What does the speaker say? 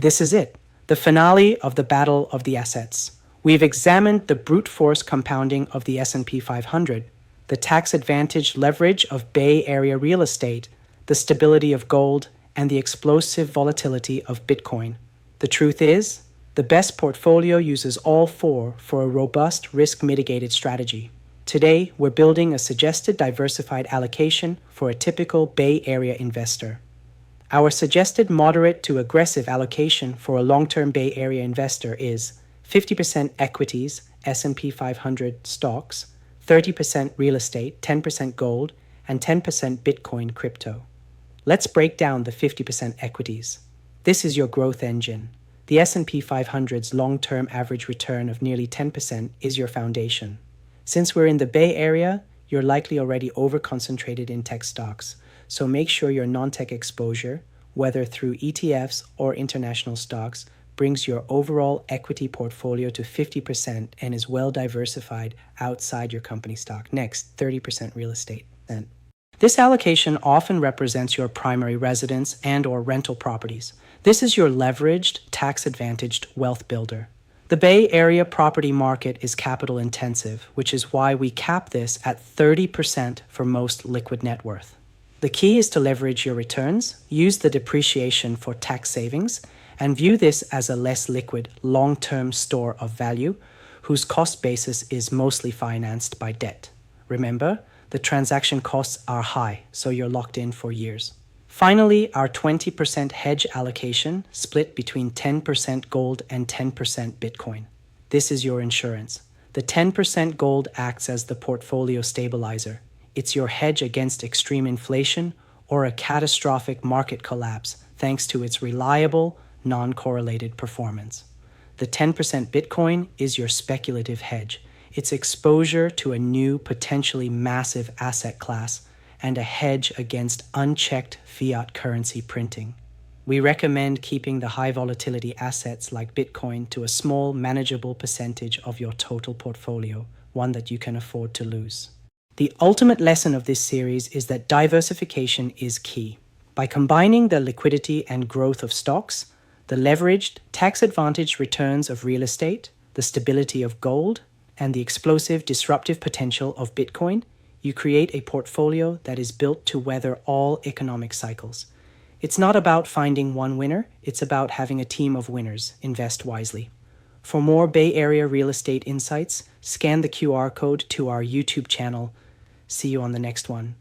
This is it, the finale of the battle of the assets. We've examined the brute force compounding of the S&P 500, the tax-advantaged leverage of Bay Area real estate, the stability of gold, and the explosive volatility of Bitcoin. The truth is, the best portfolio uses all four for a robust risk-mitigated strategy. Today, we're building a suggested diversified allocation for a typical Bay Area investor. Our suggested moderate to aggressive allocation for a long-term Bay Area investor is 50% equities, S&P 500 stocks, 30% real estate, 10% gold, and 10% Bitcoin crypto. Let's break down the 50% equities. This is your growth engine. The S&P 500's long-term average return of nearly 10% is your foundation. Since we're in the Bay Area, you're likely already over-concentrated in tech stocks, so make sure your non-tech exposure, whether through ETFs or international stocks, brings your overall equity portfolio to 50% and is well diversified outside your company stock. Next, 30% real estate. This allocation often represents your primary residence and/or rental properties. This is your leveraged, tax-advantaged wealth builder. The Bay Area property market is capital intensive, which is why we cap this at 30% for most liquid net worth. The key is to leverage your returns, use the depreciation for tax savings, and view this as a less liquid, long-term store of value whose cost basis is mostly financed by debt. Remember, the transaction costs are high, so you're locked in for years. Finally, our 20% hedge allocation split between 10% gold and 10% Bitcoin. This is your insurance. The 10% gold acts as the portfolio stabilizer. It's your hedge against extreme inflation or a catastrophic market collapse thanks to its reliable, non-correlated performance. The 10% Bitcoin is your speculative hedge. It's exposure to a new, potentially massive asset class and a hedge against unchecked fiat currency printing. We recommend keeping the high volatility assets like Bitcoin to a small, manageable percentage of your total portfolio, one that you can afford to lose. The ultimate lesson of this series is that diversification is key. By combining the liquidity and growth of stocks, the leveraged, tax-advantaged returns of real estate, the stability of gold, and the explosive, disruptive potential of Bitcoin, you create a portfolio that is built to weather all economic cycles. It's not about finding one winner, it's about having a team of winners. Invest wisely. For more Bay Area real estate insights, scan the QR code to our YouTube channel. See you on the next one.